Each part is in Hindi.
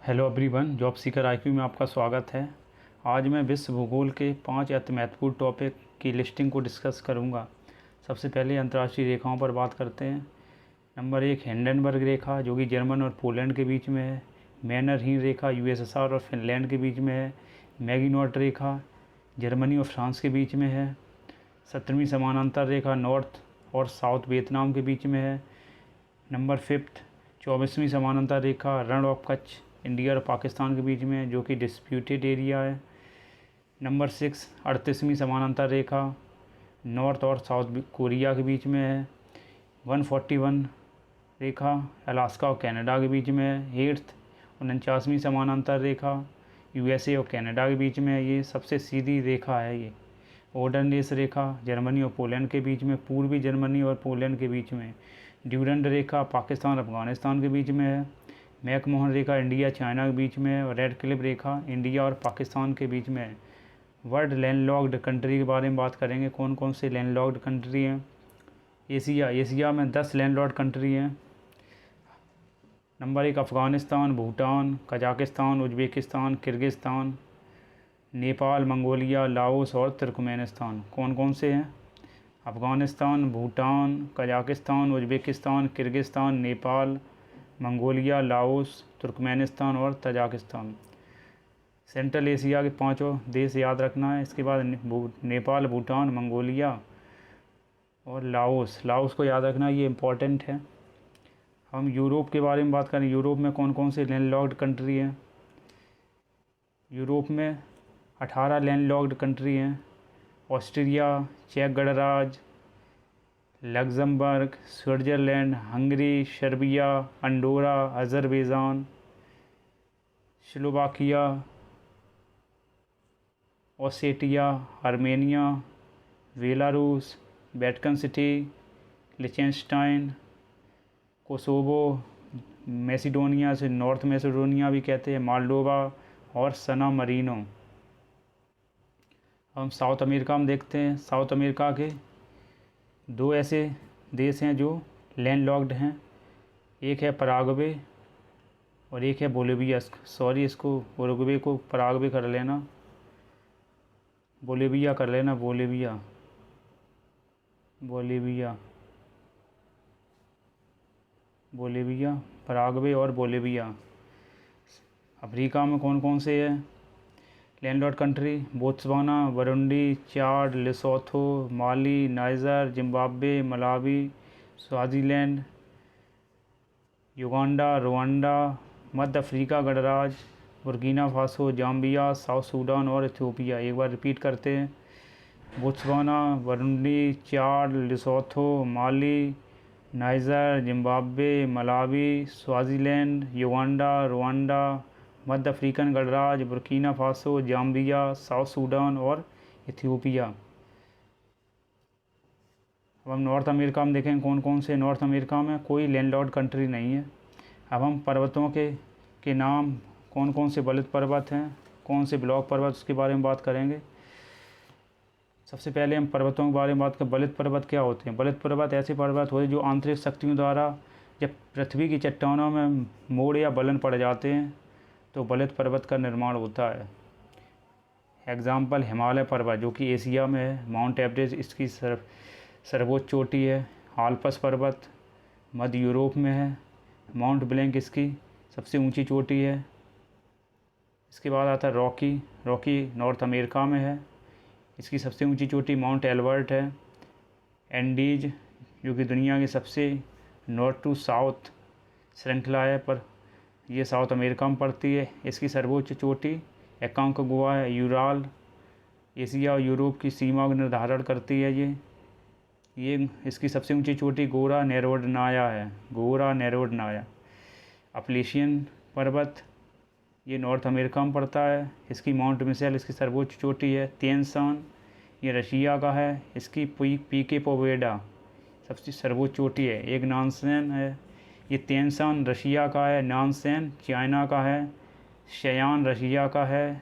Hello everyone, job seeker IQ में आपका स्वागत है। आज मैं विश्व भूगोल के 5 अति महत्वपूर्ण टॉपिक की लिस्टिंग को डिस्कस करूंगा। सबसे पहले अंतर्राष्ट्रीय रेखाओं पर बात करते हैं। नंबर 1 हिंडनबर्ग रेखा, जो कि जर्मन और पोलैंड के बीच में है। मैनरहीन रेखा यूएसएसआर और फिनलैंड के बीच में है। मैगिनॉट रेखा जर्मनी और फ्रांस के बीच में है। 17वीं समानांतर रेखा नॉर्थ और साउथ वियतनाम के बीच में है। नंबर 5 24वीं समानांतर रेखा रण ऑफ कच्छ इंडिया और पाकिस्तान के बीच में है, जो कि डिस्प्यूटेड एरिया है। नंबर 6 38वीं समानांतर रेखा नॉर्थ और साउथ कोरिया के बीच में है। 141 रेखा अलास्का और कनाडा के बीच में है। 8th 49वीं समानांतर रेखा यूएसए और कनाडा के बीच में है। ये सबसे सीधी रेखा है। ये ओडरनेस रेखा जर्मनी और पोलैंड के बीच में, पूर्वी जर्मनी और पोलैंड के बीच में। ड्यूरंड रेखा पाकिस्तान और अफगानिस्तान के बीच में है। मैकमोहन रेखा इंडिया चाइना के बीच में है। और रेड क्लिफ रेखा इंडिया और पाकिस्तान के बीच में है। वर्ल्ड लैंडलॉक्ड कंट्री के बारे में बात करेंगे। कौन कौन से लैंडलॉक्ड कंट्री हैं। एशिया में 10 लैंडलॉक्ड कंट्री हैं। Number 1 Afghanistan, Bhutan, Kazakhstan, Uzbekistan, Kyrgyzstan, Nepal, Mongolia, Laos और तुर्कमेनिस्तान। कौन कौन से हैं। Afghanistan, Bhutan, Kazakhstan, Uzbekistan, Kyrgyzstan, Nepal, Mongolia, Laos, Turkmenistan और तजाकिस्तान। सेंट्रल एशिया के 5 देश याद रखना है। इसके बाद नेपाल, भूटान, मंगोलिया और लाओस को याद रखना, ये इम्पोर्टेंट है। हम यूरोप के बारे में बात करें। यूरोप में कौन कौन से लैंडलॉक्ड कंट्री हैं। यूरोप में 18 लैंडलॉक्ड कंट्री हैं। ऑस्ट्रिया, चेक गणराज्य, Luxembourg, Switzerland, Hungary, Serbia, Andorra, Azerbaijan, Slovakia, Ossetia, Armenia, Belarus, Vatican City, लिechtenstein, कोसोवो, मैसिडोनिया से नॉर्थ मैसिडोनिया भी कहते हैं, मोल्डोवा और सना मरीनो। हम साउथ अमेरिका में देखते हैं। साउथ अमेरिका के 2 ऐसे देश हैं जो लैंडलॉक्ड हैं। एक है पराग्वे और एक है बोलिविया। इसको उरुग्वे को पराग्वे कर लेना, बोलिविया कर लेना। बोलिविया, पराग्वे और बोलिविया। अफ्रीका में कौन कौन से हैं landlocked country. Botswana, Burundi, Chad, Lesotho, Mali, Niger, Zimbabwe, Malawi, Swaziland, Uganda, Rwanda, मध्य अफ्रीका गणराज्य, Burkina Faso, Zambia, South Sudan और इथियोपिया। एक बार रिपीट करते हैं। Botswana, Burundi, Chad, Lesotho, Mali, Niger, Zimbabwe, Malawi, Swaziland, Uganda, Rwanda, मध्य अफ्रीकन गणराज्य, Burkina Faso, Zambia, South Sudan और इथियोपिया। अब हम नॉर्थ अमेरिका में देखें कौन कौन से। नॉर्थ अमेरिका में कोई लैंडलॉक्ड कंट्री नहीं है। अब हम पर्वतों के नाम, कौन कौन से बलित पर्वत हैं, कौन से ब्लॉक पर्वत, उसके बारे में बात करेंगे। सबसे पहले हम पर्वतों के बारे में बात करें। बलित पर्वत क्या होते हैं। बलित पर्वत ऐसे पर्वत होते हैं जो आंतरिक शक्तियों द्वारा जब पृथ्वी की चट्टानों में मोड़ या बलन पड़ जाते हैं तो बलित पर्वत का निर्माण होता है। एग्जाम्पल हिमालय पर्वत, जो कि एशिया में है। माउंट एवरेस्ट इसकी सर्वोच्च चोटी है। आल्प्स पर्वत मध्य यूरोप में है। माउंट ब्लैंक इसकी सबसे ऊंची चोटी है। इसके बाद आता है रॉकी नॉर्थ अमेरिका में है। इसकी सबसे ऊंची चोटी माउंट एल्बर्ट है। एंडीज, जो कि दुनिया की सबसे नॉर्थ टू साउथ श्रृंखला है, पर यह साउथ अमेरिका में पड़ती है। इसकी सर्वोच्च चोटी एकांकागुआ है। यूराल एशिया और यूरोप की सीमा को निर्धारण करती है। ये इसकी सबसे ऊंची चोटी गोरा नेरोडनाया है। अपलेशियन पर्वत ये नॉर्थ अमेरिका में पड़ता है। इसकी माउंट मिसेल इसकी सर्वोच्च चोटी है। तिएन शान ये रशिया का है। इसकी पीके पोवेडा सबसे सर्वोच्च चोटी है। एक नानसेन है। ये तिएन शान रशिया का है। नानसेन चाइना का है। शयान रशिया का है।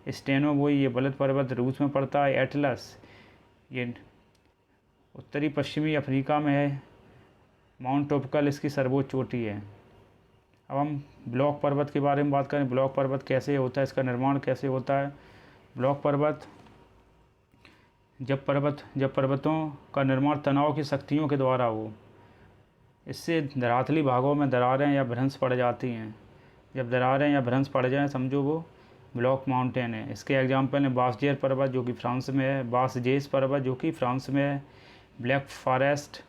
स्टेनोबोई ये बलित पर्वत रूस में पड़ता है। एटलस ये उत्तरी पश्चिमी अफ्रीका में है। माउंट टॉपिकल इसकी सर्वोच्च चोटी है। अब हम ब्लॉक पर्वत के बारे में बात करें। ब्लॉक पर्वत कैसे होता है, इसका निर्माण कैसे होता है। ब्लॉक पर्वत जब पर्वतों का निर्माण तनाव की शक्तियों के द्वारा हो, इससे धरातली भागों में दरारें या भ्रंश पड़ जाती हैं। जब दरारें या भ्रंश पड़ जाएं, समझो वो ब्लॉक माउंटेन है। इसके एग्जाम्पल हैं बासजेर पर्वत जो कि फ्रांस में है, बासजेस पर्वत जो कि फ्रांस में है, ब्लैक फॉरेस्ट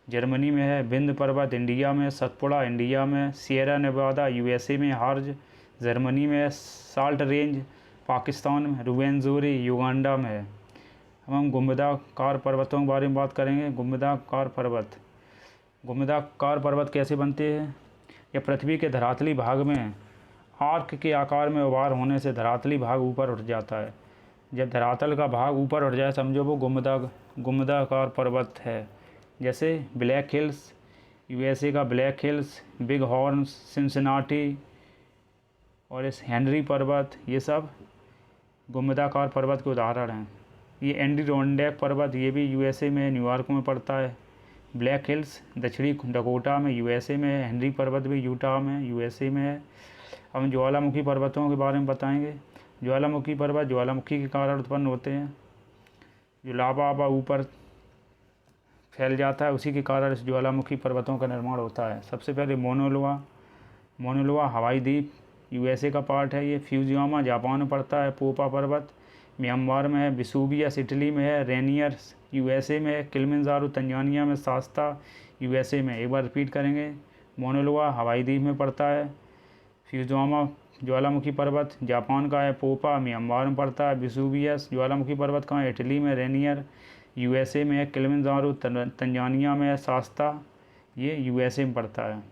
जर्मनी में है, बिंद पर्वत इंडिया में, सतपुड़ा इंडिया में, सियरा नेवादा यूएसए में, हार्ज जर्मनी में है, साल्ट रेंज पाकिस्तान में, रुवेंजोरी युगांडा में है। अब हम गुंबदाकार पर्वतों के बारे में बात करेंगे। गुंबदाकार पर्वत कैसे बनते हैं। यह पृथ्वी के धरातली भाग में आर्क के आकार में उभार होने से धरातली भाग ऊपर उठ जाता है। जब धरातल का भाग ऊपर उठ जाए, समझो वो गुंबदाकार पर्वत है। जैसे ब्लैक हिल्स यूएसए का black hills, big horn Cincinnati और इस हेनरी पर्वत, ये सब गुंबदाकार पर्वत के उदाहरण हैं। ये एडिरोंडेक पर्वत, ये भी यूएसए में न्यूयॉर्क में पड़ता है। ब्लैक हिल्स दक्षिणी डकोटा में यूएसए में है। हेनरी पर्वत भी यूटा में यूएसए में है। अब हम ज्वालामुखी पर्वतों के बारे में बताएंगे। ज्वालामुखी पर्वत ज्वालामुखी के कारण उत्पन्न होते हैं। जो लावा ऊपर फैल जाता है, उसी के कारण इस ज्वालामुखी पर्वतों का निर्माण होता है। सबसे पहले मोना लोआ हवाई द्वीप यूएसए का पार्ट है। ये फ्यूजियामा जापान में पड़ता है। पोपा पर्वत म्यांमार में है। वेसुवियस इटली में है। रेनियर यूएसए में है। किलिमंजारो तंजानिया में। शास्ता यूएसए में। एक बार रिपीट करेंगे। मोना लोआ हवाई द्वीप में पड़ता है। फ्यूजियामा ज्वालामुखी पर्वत जापान का है। पोपा म्यांमार में पड़ता है। वेसुवियस ज्वालामुखी पर्वत कहाँ है, इटली में। रेनियर यूएसए में है। किलिमंजारो तंजानिया में है। शास्ता ये यूएसए में पड़ता है।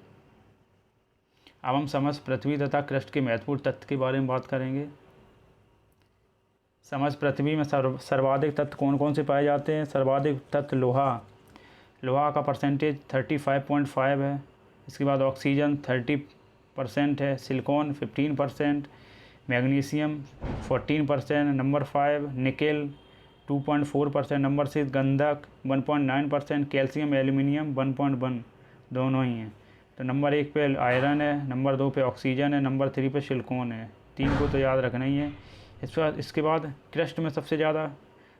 अब हम समस्त पृथ्वी तथा क्रस्ट के महत्वपूर्ण तत्व के बारे में बात करेंगे। समस्त पृथ्वी में सर्वाधिक तत्व कौन कौन से पाए जाते हैं। सर्वाधिक तत्व लोहा का परसेंटेज 35.5 है। इसके बाद ऑक्सीजन 30% है। Silicon 15%, magnesium 14%, number 5 nickel 2.4%, number 6 गंधक 1.9%, कैल्शियम एल्यूमिनियम 1.1 दोनों ही हैं। तो नंबर 1 पे आयरन है, नंबर 2 पे ऑक्सीजन है, नंबर 3 पे सिलिकॉन है। 3 को तो याद रखना ही है। इसके बाद क्रस्ट में सबसे ज़्यादा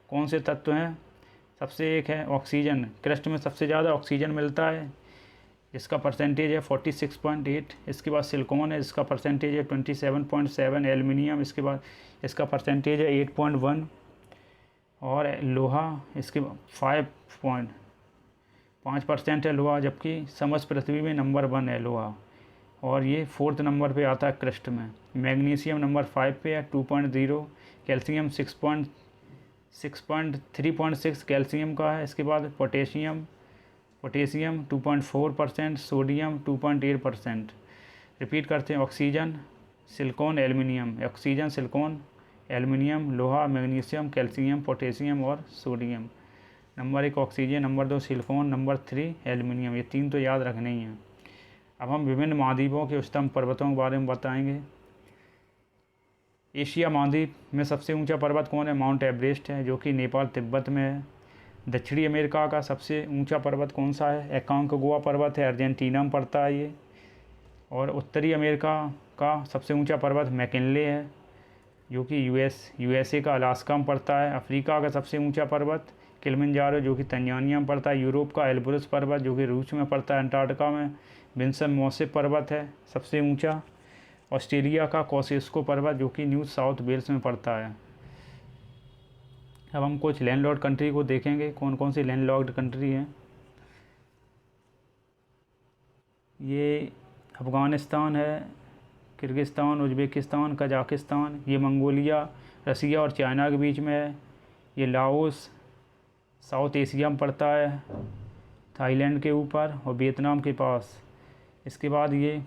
कौन से तत्व हैं। सबसे एक है ऑक्सीजन। क्रस्ट में सबसे ज़्यादा ऑक्सीजन मिलता है, इसका परसेंटेज है 46.8। इसके बाद सिलिकॉन है, इसका परसेंटेज है 27.7। एल्युमिनियम इसके बाद इसका परसेंटेज है 8.1 और लोहा इसके 5% है लोहा, जबकि समस्त पृथ्वी में नंबर 1 है लोहा और ये 4th नंबर पे आता है क्रस्ट में। मैग्नीशियम नंबर 5 पे है 2.0, कैल्शियम 3.6 कैल्शियम का है। इसके बाद पोटेशियम 2.4%, सोडियम 2.8%। रिपीट करते हैं। Oxygen silicon aluminium, oxygen silicon aluminium, लोहा मैग्नीशियम कैल्शियम पोटेशियम और sodium. Number 1 oxygen, number 2 silicon, number 3 aluminium. ये 3 तो याद रखने ही हैं। अब हम विभिन्न महाद्वीपों के उच्चतम पर्वतों के बारे में बताएंगे। एशिया महाद्वीप में सबसे ऊंचा पर्वत कौन है। माउंट एवरेस्ट है जो कि नेपाल तिब्बत में है। दक्षिणी अमेरिका का सबसे ऊंचा पर्वत कौन सा है। एकांकगुआ पर्वत है, अर्जेंटीना में पड़ता है ये। और उत्तरी अमेरिका का सबसे ऊंचा पर्वत मैकिनले है जो कि यूएसए का अलास्का में पड़ता है। अफ्रीका का सबसे ऊंचा पर्वत किलिमंजारो जो कि तंजानिया में पड़ता है। यूरोप का एल्ब्रुस पर्वत जो कि रूस में पड़ता है। अंटार्कटिका में विंसन मोसिप पर्वत है सबसे ऊंचा। ऑस्ट्रेलिया का कोसेस्को पर्वत जो कि न्यू साउथ वेल्स में पड़ता है। अब हम कुछ लैंडलॉक्ड कंट्री को देखेंगे, कौन कौन सी लैंडलॉक्ड कंट्री हैं। ये अफ़गानिस्तान है, किर्गिस्तान, उज़्बेकिस्तान, कजाकिस्तान, ये मंगोलिया, रसिया और चाइना के बीच में है। ये लाओस साउथ एशिया में पड़ता है, थाईलैंड के ऊपर और वियतनाम के पास। इसके बाद ये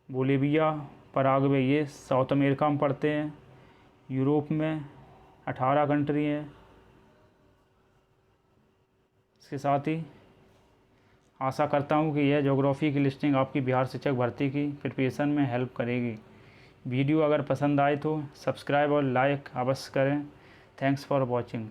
बोलिविया, पराग्वे, ये साउथ अमेरिका में पड़ते हैं। यूरोप में 18 कंट्री हैं। इसके साथ ही आशा करता हूँ कि यह ज्योग्राफी की लिस्टिंग आपकी बिहार शिक्षक भर्ती की प्रिपरेशन में हेल्प करेगी। वीडियो अगर पसंद आए तो सब्सक्राइब और लाइक अवश्य करें। Thanks for watching.